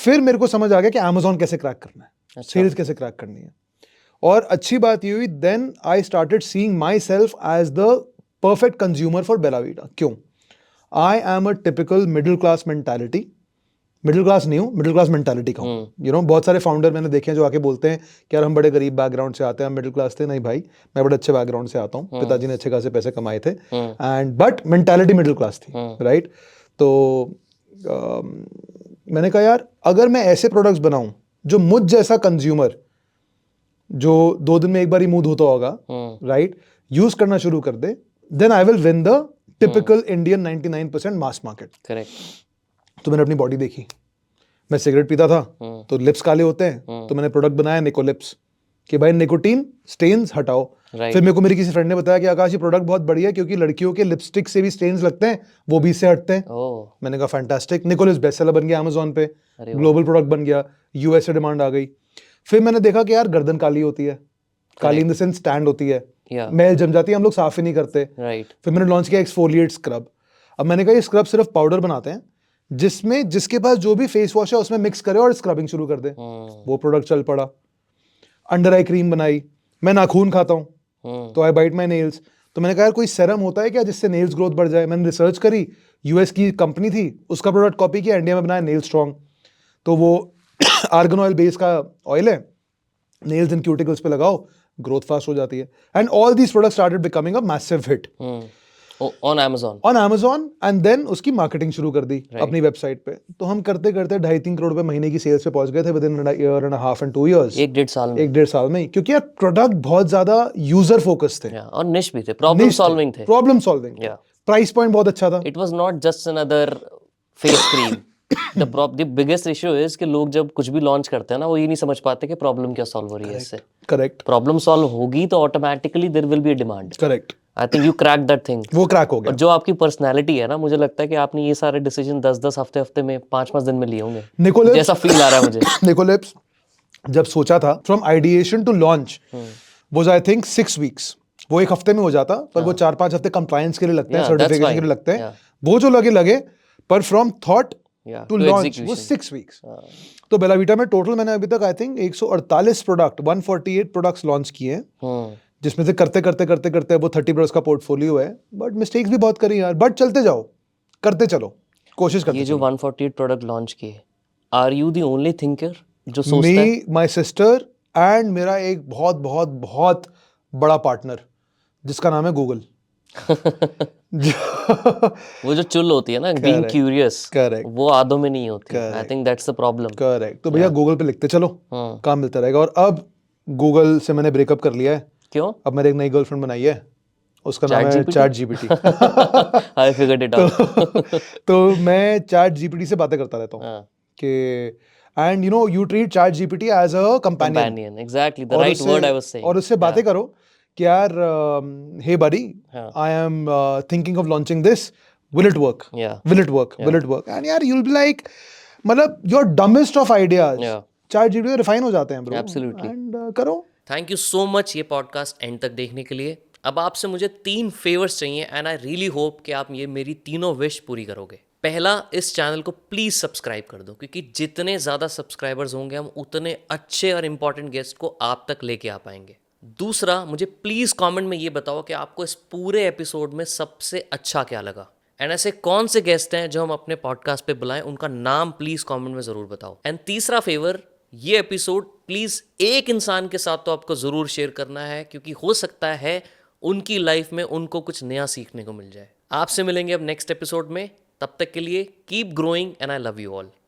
फिर मेरे को समझ आ गया कि अमेजोन कैसे क्रैक करना है, सेल्स कैसे क्रैक करनी है। और अच्छी बात ये हुई, then I started seeing myself as the perfect consumer for Bella Vita. क्यों? I am a typical middle class mentality, middle class नहीं हूँ, मिडिल क्लास मेंटालिटी का हूँ। यू नो, बहुत सारे फाउंडर मैंने देखे हैं जो आके बोलते हैं कि यार हम बड़े गरीब बैकग्राउंड से आते हैं, हम मिडिल क्लास थे। नहीं भाई, मैं बड़े अच्छे बैकग्राउंड से आता हूँ, पिताजी ने अच्छे खासे पैसे कमाए थे, and but mentality middle class थी, राइट? तो मैंने कहा यार अगर मैं ऐसे प्रोडक्ट्स बनाऊं जो मुझ जैसा कंज्यूमर, जो 2 दिन में एक बार ही मुंह धोता होगा, राइट, यूज करना शुरू कर दे, then I will win the typical Indian 99% mass market. Correct. तो मैंने अपनी बॉडी देखी, मैं सिगरेट पीता था तो लिप्स काले होते हैं, तो मैंने प्रोडक्ट बनाया निकोलिप्स कि भाई निकोटीन स्टेन्स हटाओ। फिर मेरे को मेरी किसी फ्रेंड ने बताया कि आकाश ये प्रोडक्ट बहुत बढ़िया है क्योंकि लड़कियों के लिपस्टिक से भी स्टेन्स लगते हैं, वो भी इससे हटते हैं। मैंने कहा फैंटास्टिक, निकोलिप्स बेस्टसेलर बन गया अमेजोन पे, ग्लोबल प्रोडक्ट बन गया, यूएस से डिमांड आ गई। फिर मैंने देखा कि यार गर्दन काली होती है, काली इन द सेंस स्टैंड होती है, मैल जम जाती है, हम लोग साफ ही नहीं करते। फिर मैंने लॉन्च किया एक्सफोलिएट स्क्रब। अब मैंने कहा ये स्क्रब सिर्फ पाउडर बनाते हैं जिसमें जिसके पास जो भी फेस वॉश है उसमें मिक्स करे और स्क्रबिंग शुरू कर दे। वो प्रोडक्ट चल पड़ा। अंडर आई क्रीम बनाई, मैं नाखून खाता हूँ तो आई बाइट माई नेल्स, तो मैंने कहा यार कोई सेरम होता है क्या जिससे नेल्स ग्रोथ बढ़ जाए। मैंने रिसर्च करी, यूएस की कंपनी थी, उसका प्रोडक्ट कॉपी किया, इंडिया में बनाया नेल स्ट्रॉन्ग। तो वो आर्गन ऑयल बेस का ऑयल है, नेल्स एंड क्यूटिकल्स पे लगाओ, ग्रोथ फास्ट हो जाती है। And all these products started becoming a massive hit on Amazon, and then उसकी मार्केटिंग शुरू कर दी अपनी वेबसाइट पे। तो हम करते करते 2.5-3 करोड़ रुपए महीने की सेल्स पे पहुंच गए थे within year and half and 2 years, 1.5 साल में, क्योंकि यार प्रोडक्ट बहुत ज्यादा यूजर फोकस थे और निश भी थे, प्रॉब्लम सॉल्विंग थे, प्राइस पॉइंट बहुत अच्छा था। It was not just another face cream. The biggest issue is कि लोग जब कुछ भी लॉन्च करते हैं ना, वो ये नहीं समझ पाते कि प्रॉब्लम क्या सॉल्व हो रही है इससे। करेक्ट। प्रॉब्लम सॉल्व होगी तो automatically there will be a demand. Correct. I think you crack that thing. वो क्रैक हो गया। और जो आपकी पर्सनैलिटी है ना, मुझे लगता है कि आपने ये सारे डिसीजन 10-10 हफ्ते में 5-5 दिन में लिए होंगे, निकोलिप्स, जैसा फील आ रहा है मुझे। निकोलिप्स जब सोचा था, from ideation to launch was I think 6 weeks। वो 1 हफ्ते में हो जाता, पर वो 4-5 हफ्ते कंप्लायंस के लिए लगते हैं, सर्टिफिकेशन के लिए लगते हैं, वो जो लगे, पर फ्रॉम थॉट टू लॉन्च वो 6 weeks। तो बेला वीटा में टोटल मैंने अभी तक I think 148 product, 148 products launch किए हैं, जिसमें से करते वो 30 प्रोडक्ट्स का पोर्टफोलियो है। बट मिस्टेक्स भी बहुत करी यार, बट चलते जाओ, करते चलो, कोशिश करते ये जो 148 प्रोडक्ट लॉन्च किए, are you the only thinker जो सोचता है? मी, माय सिस्टर एंड मेरा एक बहुत बहुत बहुत बड़ा पार्टनर जिसका नाम है गूगल। वो जो चुल होती है ना, बीइंग क्यूरियस, करेक्ट, वो आदों में नहीं होती। I think that's the problem. Correct. तो भैया गूगल पे लिखते चलो, काम मिलता रहेगा। और अब गूगल से मैंने ब्रेकअप कर लिया है। क्यों? अब मैंने एक नई गर्लफ्रेंड बनाई है, उसका नाम है chat GPT. I figured it out. तो मैं चैट जीपीटी से बातें करता रहता हूँ कि and you know you treat ChatGPT as a companion, exactly the right word I was saying. और उससे बातें करो कि यार hey buddy, I am thinking of launching this, will it work, will it work, and यार you will be like, मतलब your dumbest of ideas ChatGPT refine हो जाते हैं ब्रो। एब्सोल्युटली। एंड करो। थैंक यू सो मच ये podcast end तक देखने के लिए। अब आपसे मुझे 3 फेवर्स चाहिए एंड आई रियली होप कि आप ये मेरी तीनों विश पूरी करोगे। पहला, इस चैनल को प्लीज़ सब्सक्राइब कर दो, क्योंकि जितने ज़्यादा सब्सक्राइबर्स होंगे हम उतने अच्छे और इम्पॉर्टेंट गेस्ट को आप तक लेके आ पाएंगे। दूसरा, मुझे प्लीज़ कमेंट में ये बताओ कि आपको इस पूरे एपिसोड में सबसे अच्छा क्या लगा, एंड ऐसे कौन से गेस्ट हैं जो हम अपने पॉडकास्ट पे बुलाएं, उनका नाम प्लीज़ कमेंट में ज़रूर बताओ। एंड तीसरा फेवर, ये एपिसोड प्लीज़ एक इंसान के साथ तो आपको ज़रूर शेयर करना है, क्योंकि हो सकता है उनकी लाइफ में उनको कुछ नया सीखने को मिल जाए। आपसे मिलेंगे अब नेक्स्ट एपिसोड में, तब तक के लिए keep growing and I love you all.